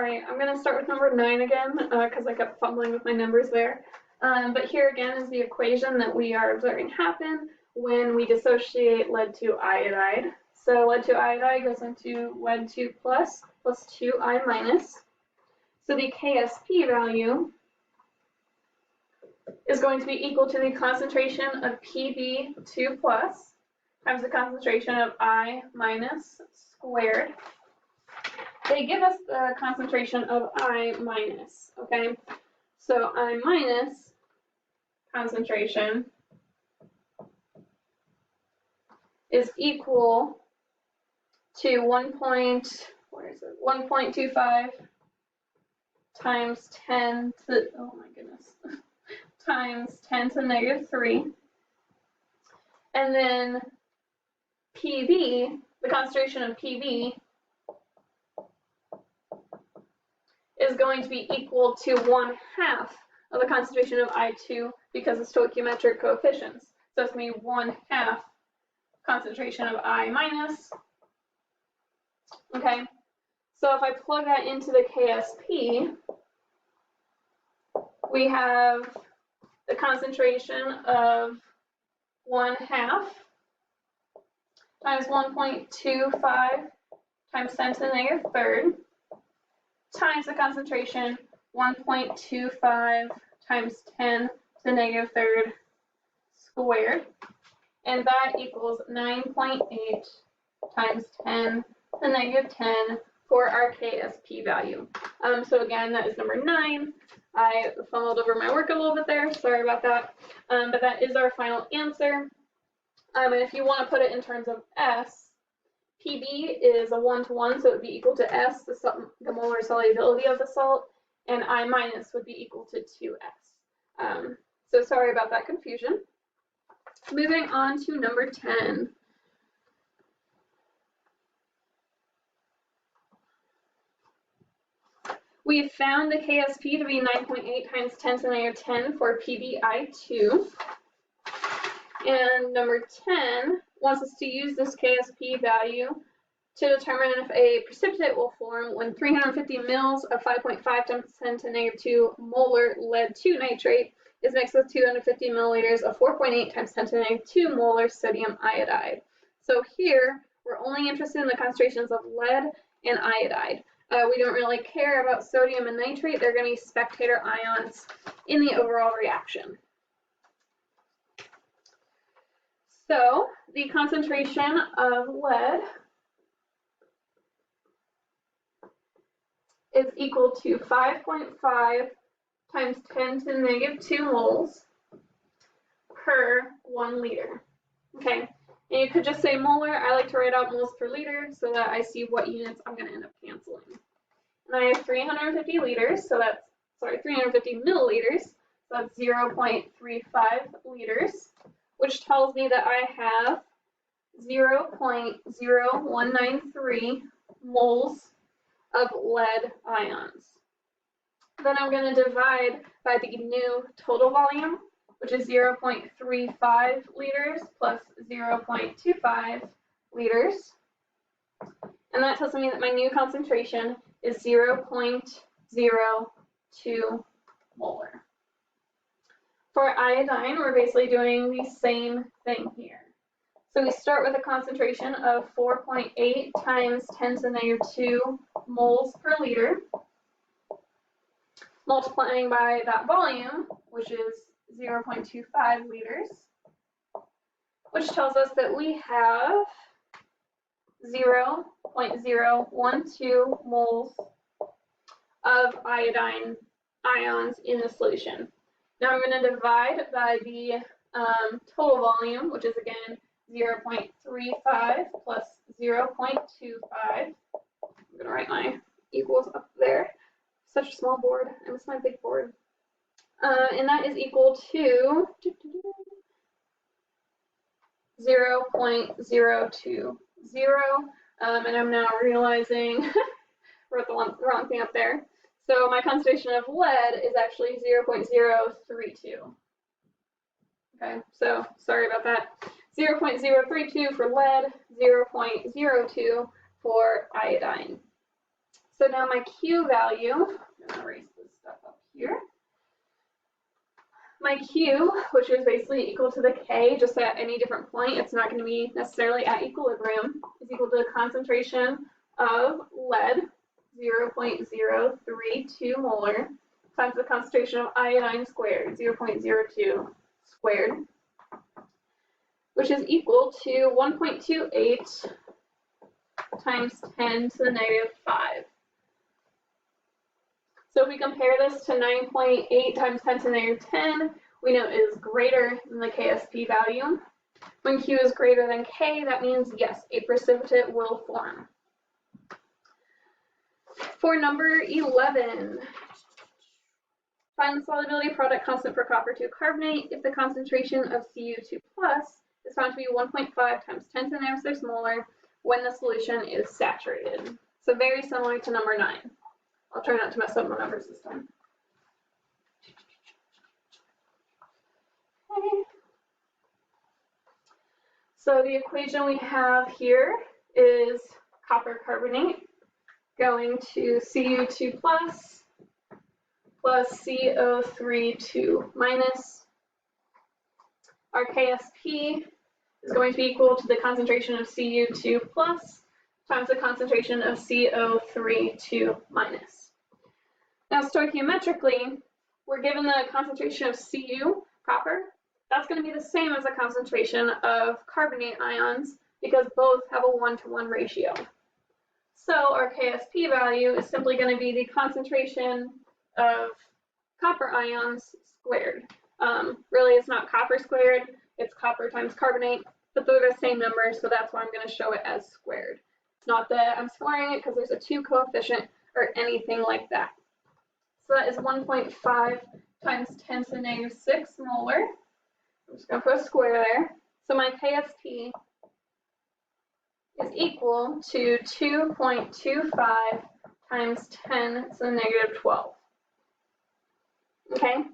All right, I'm going to start with number 9 again because I kept fumbling with my numbers there. But here again is the equation that we are observing happen when we dissociate lead 2 iodide. So lead 2 iodide goes into lead 2 plus 2I minus. So the KSP value is going to be equal to the concentration of Pb2 plus times the concentration of I minus squared. They give us the concentration of I minus, okay? So I minus concentration is equal to 1.25 times 10 to, oh my goodness, times 10 to the negative 3. And then Pb, the concentration of Pb is going to be equal to 1/2 of the concentration of I2 because of stoichiometric coefficients. So it's going to be 1/2 concentration of I minus. Okay, so if I plug that into the KSP, we have the concentration of 1/2 times 1.25 times 10 to the negative 3rd times the concentration 1.25 times 10 to the negative 3rd squared, and that equals 9.8 times 10 to the negative 10 for our KSP value. So again, that is number 9. I fumbled over my work a little bit there, sorry about that, but that is our final answer. And if you want to put it in terms of S, Pb is a 1-to-1, so it would be equal to S, the molar solubility of the salt, and I minus would be equal to 2S. So sorry about that confusion. Moving on to number 10. We have found the KSP to be 9.8 times 10 to the negative 10 for PbI2. And number 10 wants us to use this KSP value to determine if a precipitate will form when 350 mils of 5.5 times 10 to the negative 2 molar lead 2 nitrate is mixed with 250 milliliters of 4.8 times 10 to the negative 2 molar sodium iodide. So here, we're only interested in the concentrations of lead and iodide. We don't really care about sodium and nitrate. They're going to be spectator ions in the overall reaction. So the concentration of lead is equal to 5.5 times 10 to the negative 2 moles per 1 liter. Okay, and you could just say molar. I like to write out moles per liter so that I see what units I'm going to end up canceling. And I have 350 liters, so that's, 350 milliliters, so that's 0.35 liters, which tells me that I have 0.0193 moles of lead ions. Then I'm going to divide by the new total volume, which is 0.35 liters plus 0.25 liters. And that tells me that my new concentration is 0.02 molar. For iodine, we're basically doing the same thing here. So we start with a concentration of 4.8 times 10 to the negative 2 moles per liter, multiplying by that volume, which is 0.25 liters, which tells us that we have 0.012 moles of iodine ions in the solution. Now I'm going to divide by the total volume, which is again 0.35 plus 0.25. I'm going to write my equals up there. Such a small board. I miss my big board. And that is equal to 0.020. And I'm now realizing wrote the wrong thing up there. So my concentration of lead is actually 0.032. Okay, so sorry about that. 0.032 for lead, 0.02 for iodine. So now my Q value, I'm going to erase this stuff up here. My Q, which is basically equal to the K, just at any different point, it's not going to be necessarily at equilibrium, is equal to the concentration of lead, 0.032 molar, times the concentration of iodine squared, 0.02 squared, which is equal to 1.28 times 10 to the negative 5. So if we compare this to 9.8 times 10 to the negative 10, we know it is greater than the KSP value. When Q is greater than K, that means yes, a precipitate will form. For number 11, find the solubility product constant for copper 2 carbonate if the concentration of Cu2 plus is found to be 1.5 times 10 to the negative 6 molar when the solution is saturated. So very similar to number 9. I'll try not to mess up my numbers this time. Okay. So the equation we have here is copper carbonate going to Cu2 plus CO3 minus. Our KSP is going to be equal to the concentration of Cu2 plus times the concentration of CO3 minus. Now stoichiometrically, we're given the concentration of Cu, copper. That's going to be the same as the concentration of carbonate ions because both have a 1-to-1 ratio. So our KSP value is simply going to be the concentration of copper ions squared. Really, it's not copper squared, it's copper times carbonate, but they're the same number, so that's why I'm going to show it as squared. It's not that I'm squaring it because there's a 2 coefficient or anything like that. So that is 1.5 times 10 to the negative 6 molar. I'm just going to put a square there. So my KSP is equal to 2.25 times 10 to the negative 12. Okay.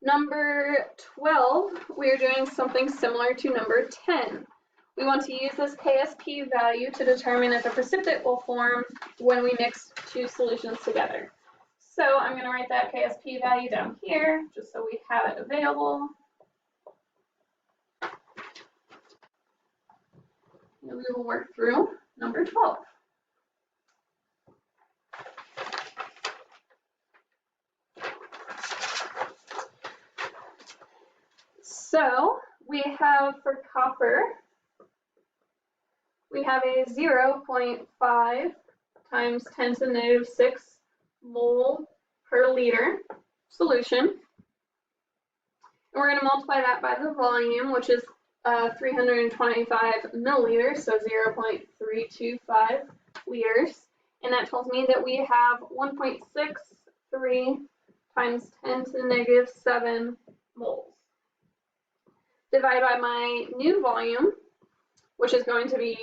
Number 12, we are doing something similar to number 10. We want to use this KSP value to determine if a precipitate will form when we mix 2 solutions together. So I'm going to write that KSP value down here, just so we have it available. And we will work through number 12. So we have for copper, we have a 0.5 times 10 to the negative 6 mole per liter solution. And we're going to multiply that by the volume, which is 325 milliliters, so 0.325 liters. And that tells me that we have 1.63 times 10 to the negative 7 moles. Divide by my new volume, which is going to be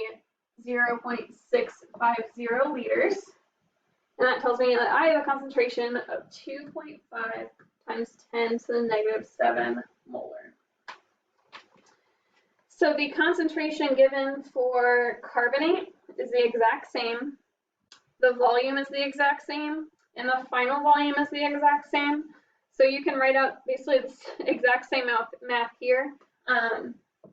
0.650 liters. And that tells me that I have a concentration of 2.5 times 10 to the negative 7 molar. So the concentration given for carbonate is the exact same. The volume is the exact same. And the final volume is the exact same. So you can write out basically the exact same math here.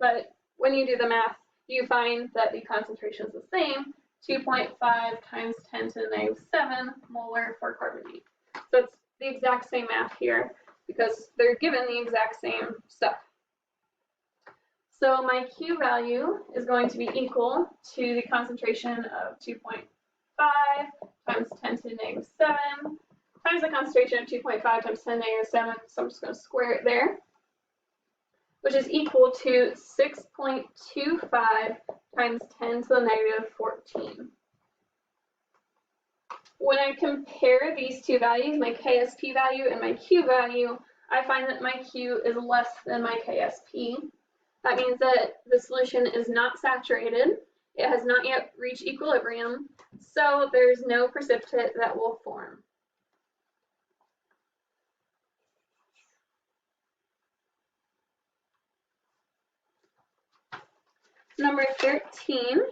But when you do the math, you find that the concentration is the same, 2.5 times 10 to the negative 7 molar for carbonate. So it's the exact same math here because they're given the exact same stuff. So my Q value is going to be equal to the concentration of 2.5 times 10 to the negative 7 times the concentration of 2.5 times 10 to the negative 7. So I'm just going to square it there, which is equal to 6.25 times 10 to the negative 14. When I compare these two values, my KSP value and my Q value, I find that my Q is less than my KSP. That means that the solution is not saturated. It has not yet reached equilibrium, so there's no precipitate that will form. Number 13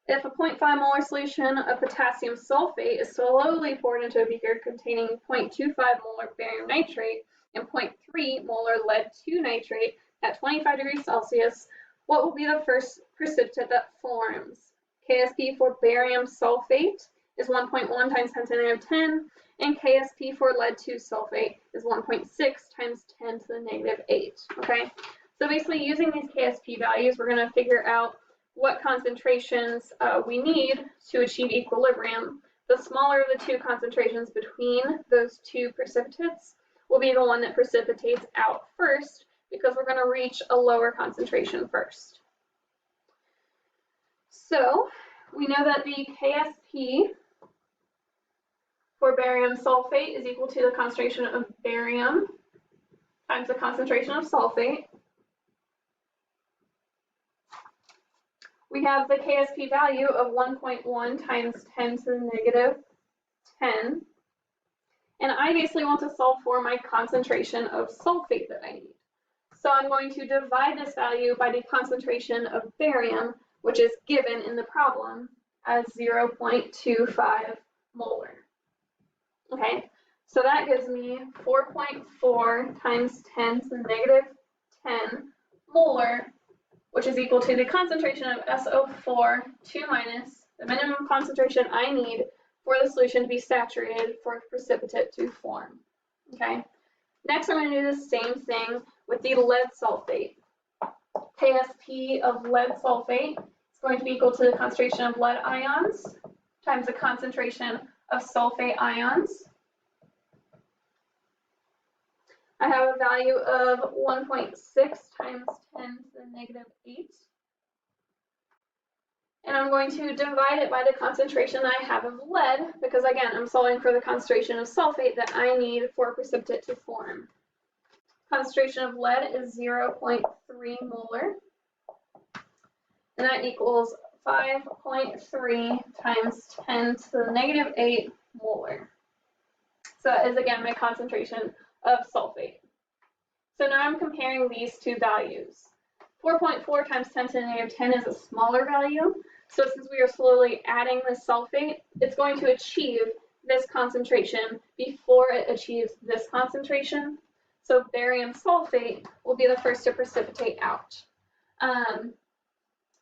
If a 0.5 molar solution of potassium sulfate is slowly poured into a beaker containing 0.25 molar barium nitrate and 0.3 molar lead-2 nitrate at 25 degrees Celsius, what will be the first precipitate that forms? KSP for barium sulfate is 1.1 times 10 to the negative 10, and KSP for lead-2 sulfate is 1.6 times 10 to the negative 8, okay? So basically using these KSP values, we're gonna figure out what concentrations we need to achieve equilibrium. The smaller of the two concentrations between those two precipitates will be the one that precipitates out first, because we're gonna reach a lower concentration first. So we know that the KSP for barium sulfate is equal to the concentration of barium times the concentration of sulfate. We have the KSP value of 1.1 times 10 to the negative 10. And I basically want to solve for my concentration of sulfate that I need. So I'm going to divide this value by the concentration of barium, which is given in the problem as 0.25 molar. Okay, so that gives me 4.4 times 10 to the negative 10 molar, which is equal to the concentration of SO4 2 minus the minimum concentration I need for the solution to be saturated for a precipitate to form. Okay, next I'm going to do the same thing with the lead sulfate. KSP of lead sulfate is going to be equal to the concentration of lead ions times the concentration of sulfate ions. I have a value of 1.6 times 10 to the negative 8. And I'm going to divide it by the concentration I have of lead, because again, I'm solving for the concentration of sulfate that I need for a precipitate to form. Concentration of lead is 0.3 molar, and that equals 5.3 times 10 to the negative 8 molar. So that is again my concentration of sulfate. So now I'm comparing these two values. 4.4 times 10 to the negative 10 is a smaller value. So since we are slowly adding the sulfate, it's going to achieve this concentration before it achieves this concentration. So barium sulfate will be the first to precipitate out.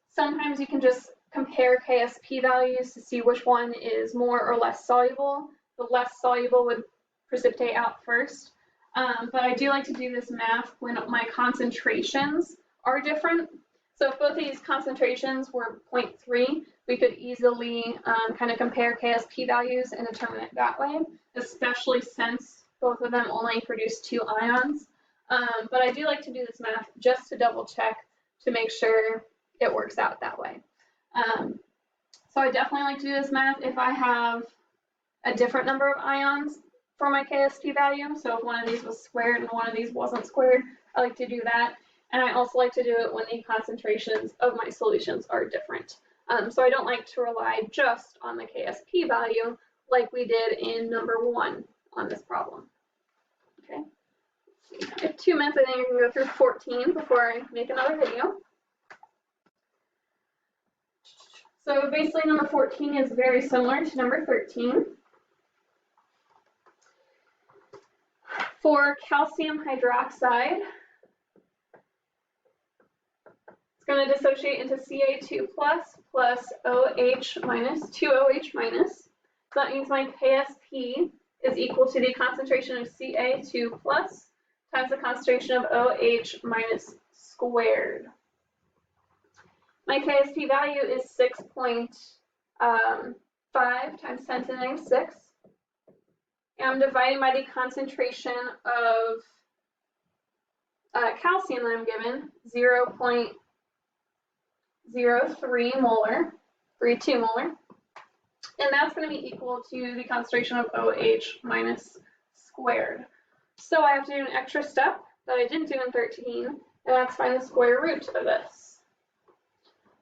Sometimes you can just compare KSP values to see which one is more or less soluble. The less soluble would precipitate out first. But I do like to do this math when my concentrations are different. So if both of these concentrations were 0.3, we could easily kind of compare KSP values and determine it that way, especially since both of them only produce 2 ions. But I do like to do this math just to double check to make sure it works out that way. So I definitely like to do this math if I have a different number of ions for my KSP value. So if one of these was squared and one of these wasn't squared, I like to do that. And I also like to do it when the concentrations of my solutions are different. So I don't like to rely just on the KSP value like we did in number 1 on this problem. Okay. I have 2 minutes. I think I can go through 14 before I make another video. So basically number 14 is very similar to number 13. For calcium hydroxide, it's going to dissociate into Ca2 plus OH minus, 2OH minus. So that means my KSP is equal to the concentration of Ca2 plus times the concentration of OH minus squared. My KSP value is 6.5 times 10 to the negative 6. And I'm dividing by the concentration of calcium that I'm given, 0.03 molar, 32 molar. And that's going to be equal to the concentration of OH minus squared. So I have to do an extra step that I didn't do in 13, and that's find the square root of this.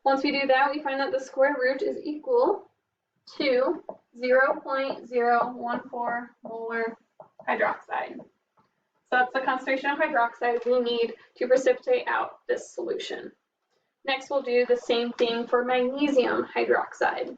Once we do that, we find that the square root is equal to 0.014 molar hydroxide. So that's the concentration of hydroxide we need to precipitate out this solution. Next, we'll do the same thing for magnesium hydroxide.